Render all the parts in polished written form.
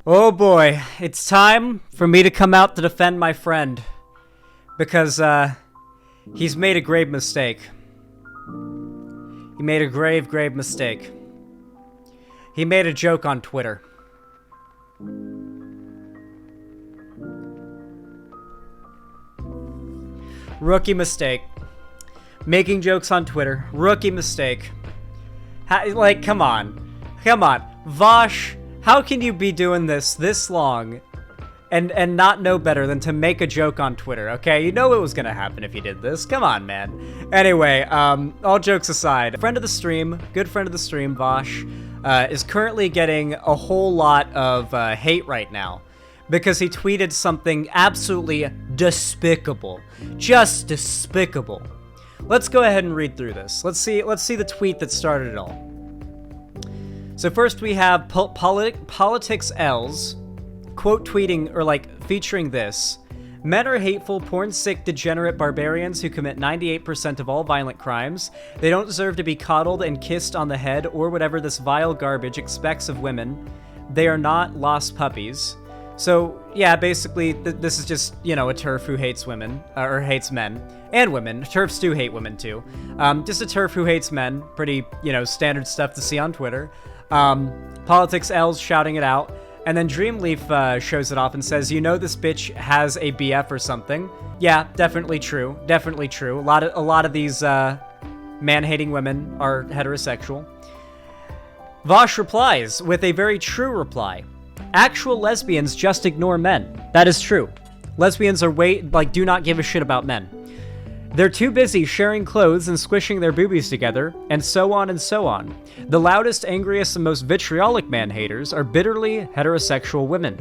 Oh boy, it's time for me to come out to defend my friend. Because, he's made a grave mistake. He made a grave mistake. He made a joke on Twitter. Rookie mistake. Making jokes on Twitter. Rookie mistake. Come on. Come on. Vaush, how can you be doing this long and not know better than to make a joke on Twitter, okay? You know it was gonna happen if you did this. Come on, man. Anyway, all jokes aside, friend of the stream, good friend of the stream, Vaush, is currently getting a whole lot of hate right now because he tweeted something absolutely despicable. Just despicable. Let's go ahead and read through this. Let's see the tweet that started it all. So first we have Politics L's quote tweeting, or featuring this. Men are hateful, porn-sick, degenerate barbarians who commit 98% of all violent crimes. They don't deserve to be coddled and kissed on the head or whatever this vile garbage expects of women. They are not lost puppies. So, yeah, basically, this is just, a TERF who hates women, or hates men, and women. TERFs do hate women, too. Just a TERF who hates men. Pretty, standard stuff to see on Twitter. Politics L's shouting it out. And then Dreamleaf shows it off and says, this bitch has a BF or something. Yeah, definitely true. Definitely true. A lot of these man-hating women are heterosexual. Vaush replies with a very true reply. Actual lesbians just ignore men. That is true. Lesbians are do not give a shit about men. They're too busy sharing clothes and squishing their boobies together, and so on and so on. The loudest, angriest, and most vitriolic man-haters are bitterly heterosexual women.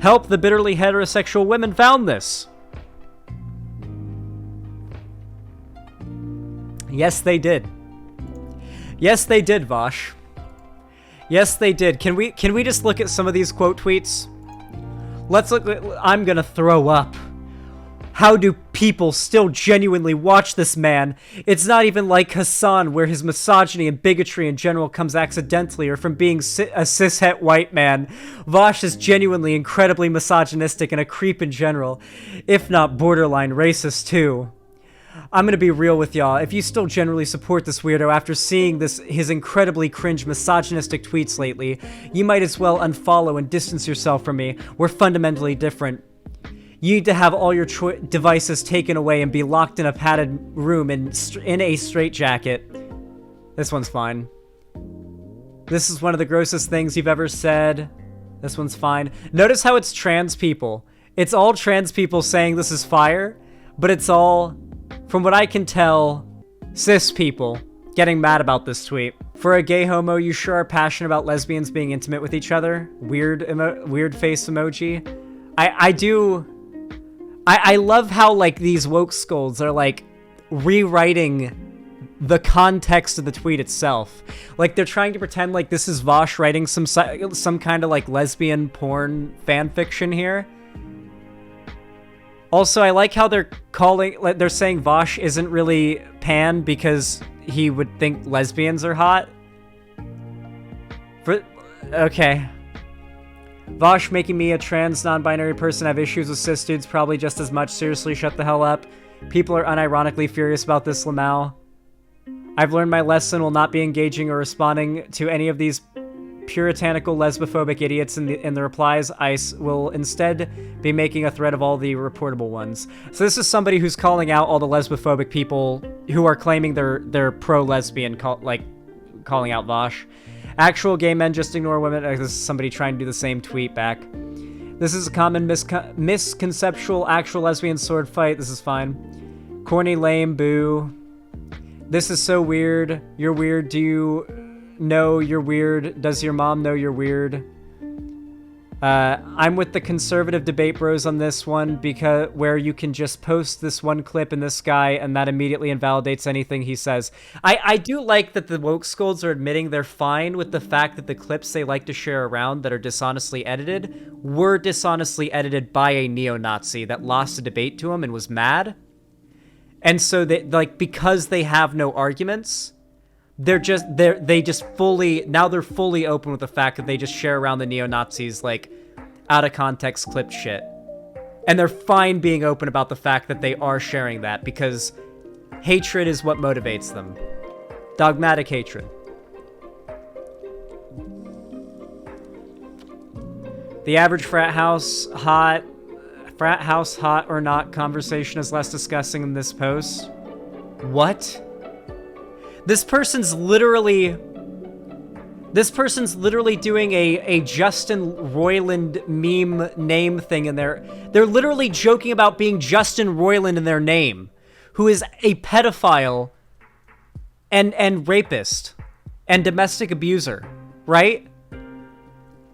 Help, the bitterly heterosexual women found this. Yes, they did. Yes, they did, Vaush. Yes, they did. Can we just look at some of these quote tweets? Let's look. I'm gonna throw up. How do people still genuinely watch this man? It's not even like Hassan, where his misogyny and bigotry in general comes accidentally or from being a cishet white man. Vaush is genuinely incredibly misogynistic and a creep in general, if not borderline racist too. I'm gonna be real with y'all. If you still generally support this weirdo after seeing his incredibly cringe misogynistic tweets lately, you might as well unfollow and distance yourself from me. We're fundamentally different. You need to have all your devices taken away and be locked in a padded room in a straitjacket. This one's fine. This is one of the grossest things you've ever said. This one's fine. Notice how it's trans people. It's all trans people saying this is fire, but it's all, from what I can tell, cis people getting mad about this tweet. For a gay homo, you sure are passionate about lesbians being intimate with each other. Weird face emoji. I love how, these woke scolds are, rewriting the context of the tweet itself. They're trying to pretend this is Vaush writing some kind of, lesbian porn fan fiction here. Also, I like how they're saying Vaush isn't really pan because he would think lesbians are hot. Okay. Vaush making me a trans non-binary person have issues with cis dudes probably just as much. Seriously, shut the hell up. People are unironically furious about this, Lamau. I've learned my lesson, will not be engaging or responding to any of these puritanical lesbophobic idiots in the replies. I will instead be making a thread of all the reportable ones. So this is somebody who's calling out all the lesbophobic people who are claiming they're pro-lesbian, calling out Vaush. Actual gay men just ignore women. This is somebody trying to do the same tweet back. This is a common misconceptual actual lesbian sword fight. This is fine. Corny, lame, boo. This is so weird. You're weird. Do you know you're weird? Does your mom know you're weird? I'm with the conservative debate bros on this one, because where you can just post this one clip in this guy and that immediately invalidates anything he says. I do like that the woke scolds are admitting they're fine with the fact that the clips they like to share around that are dishonestly edited were dishonestly edited by a neo-Nazi that lost a debate to him and was mad. And so they, because they have no arguments, They just fully, now they're fully open with the fact that they just share around the neo-Nazis, like, out of context clipped shit. And they're fine being open about the fact that they are sharing that, because hatred is what motivates them. Dogmatic hatred. The average frat house hot or not conversation is less disgusting than this post. What? This person's literally doing a Justin Roiland meme name thing in there. They're literally joking about being Justin Roiland in their name, who is a pedophile and rapist and domestic abuser, right?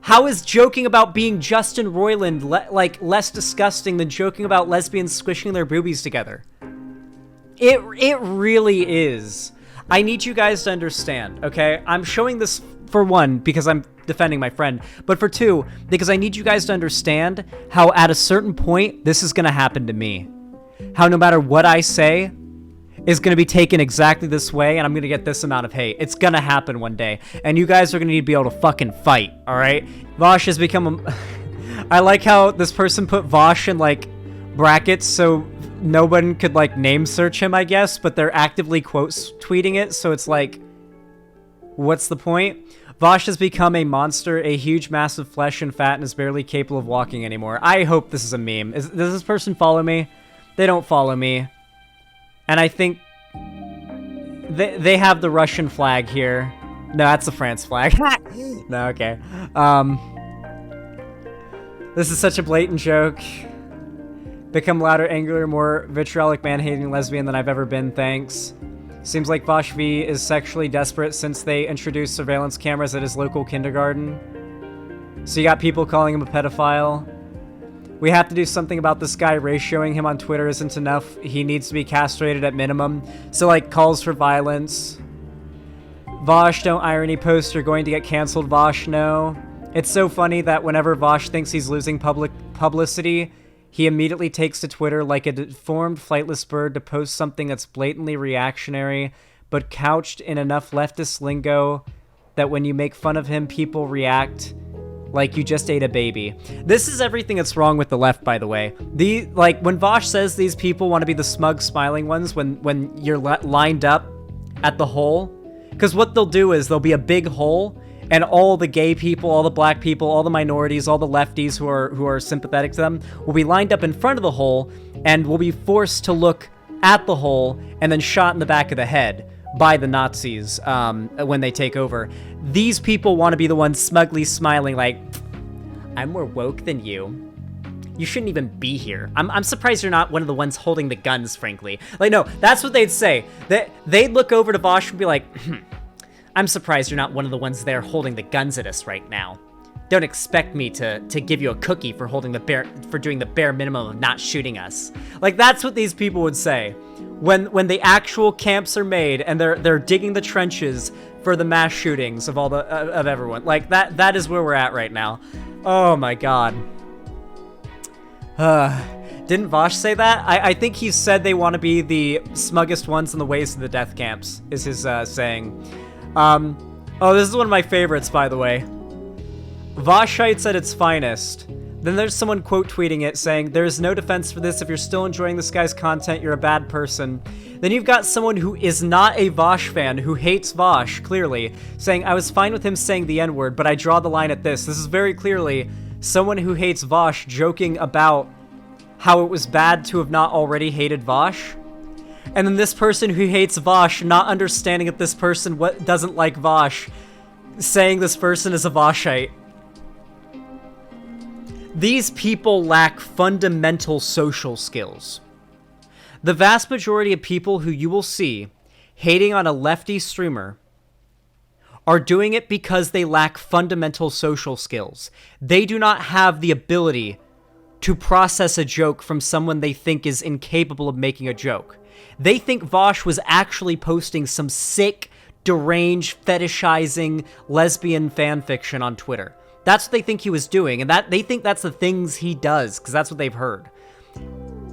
How is joking about being Justin Roiland less disgusting than joking about lesbians squishing their boobies together? It really is. I need you guys to understand, okay? I'm showing this, for one, because I'm defending my friend, but for two, because I need you guys to understand how at a certain point, this is gonna happen to me. How no matter what I say is gonna be taken exactly this way, and I'm gonna get this amount of hate. It's gonna happen one day, and you guys are gonna need to be able to fucking fight, alright? Vaush has become a... I like how this person put Vaush in, like, brackets, so no one could, like, name search him, I guess, but they're actively tweeting it, so it's like, what's the point? Vaush has become a monster, a huge mass of flesh and fat, and is barely capable of walking anymore. I hope this is a meme. Does this person follow me? They don't follow me. And I think they have the Russian flag here. No, that's the France flag. No, okay. This is such a blatant joke. Become louder, angrier, more vitriolic, man-hating lesbian than I've ever been, thanks. Seems like Vaush V is sexually desperate since they introduced surveillance cameras at his local kindergarten. So you got people calling him a pedophile. We have to do something about this guy. Ratioing him on Twitter isn't enough. He needs to be castrated at minimum. So, like, calls for violence. Vaush, don't irony post. You're going to get canceled, Vaush. No. It's so funny that whenever Vaush thinks he's losing publicity, he immediately takes to Twitter like a deformed, flightless bird to post something that's blatantly reactionary, but couched in enough leftist lingo that when you make fun of him, people react like you just ate a baby. This is everything that's wrong with the left, by the way. When Vaush says these people want to be the smug, smiling ones when you're lined up at the hole, because what they'll do is there'll be a big hole, and all the gay people, all the black people, all the minorities, all the lefties who are sympathetic to them will be lined up in front of the hole and will be forced to look at the hole and then shot in the back of the head by the Nazis when they take over. These people want to be the ones smugly smiling like, I'm more woke than you. You shouldn't even be here. I'm surprised you're not one of the ones holding the guns, frankly. Like, no, that's what they'd say. They'd look over to Vaush and be like, I'm surprised you're not one of the ones there holding the guns at us right now. Don't expect me to give you a cookie for doing the bare minimum of not shooting us. Like, that's what these people would say when the actual camps are made and they're digging the trenches for the mass shootings of all of everyone. Like, that is where we're at right now. Oh my god. Didn't Vaush say that? I think he said they want to be the smuggest ones in the ways of the death camps, is his saying. Oh, this is one of my favorites, by the way. Vaushite at its finest. Then there's someone quote tweeting it saying, there is no defense for this. If you're still enjoying this guy's content, you're a bad person. Then you've got someone who is not a Vaush fan, who hates Vaush, clearly, saying, I was fine with him saying the N-word, but I draw the line at this. This is very clearly someone who hates Vaush joking about how it was bad to have not already hated Vaush. And then this person who hates Vaush, not understanding that this person doesn't like Vaush, saying this person is a Vaushite. These people lack fundamental social skills. The vast majority of people who you will see hating on a lefty streamer are doing it because they lack fundamental social skills. They do not have the ability to process a joke from someone they think is incapable of making a joke. They think Vaush was actually posting some sick, deranged, fetishizing lesbian fanfiction on Twitter. That's what they think he was doing, and they think that's the things he does, because that's what they've heard.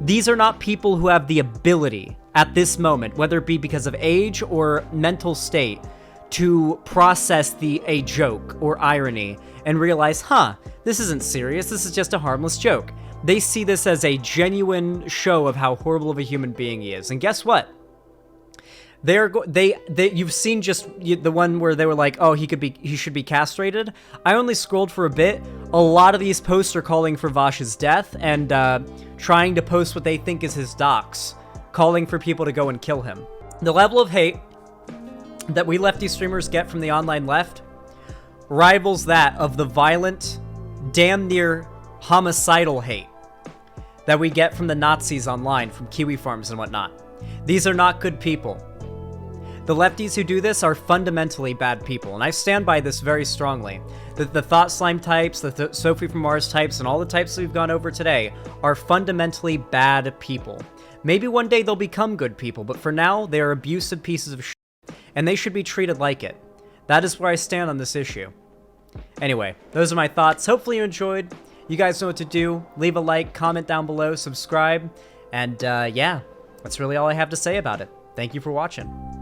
These are not people who have the ability, at this moment, whether it be because of age or mental state, to process a joke or irony and realize, huh, this isn't serious, this is just a harmless joke. They see this as a genuine show of how horrible of a human being he is. And guess what? You've seen just the one where they were like, oh, he should be castrated. I only scrolled for a bit. A lot of these posts are calling for Vaush's death and trying to post what they think is his docs, calling for people to go and kill him. The level of hate that we lefty streamers get from the online left rivals that of the violent, damn near homicidal hate that we get from the Nazis online, from Kiwi farms and whatnot. These are not good people. The lefties who do this are fundamentally bad people, and I stand by this very strongly. The Thought Slime types, the Sophie from Mars types, and all the types that we've gone over today are fundamentally bad people. Maybe one day they'll become good people, but for now, they are abusive pieces of shit, and they should be treated like it. That is where I stand on this issue. Anyway, those are my thoughts. Hopefully you enjoyed. You guys know what to do. Leave a like, comment down below, subscribe, and yeah, that's really all I have to say about it. Thank you for watching.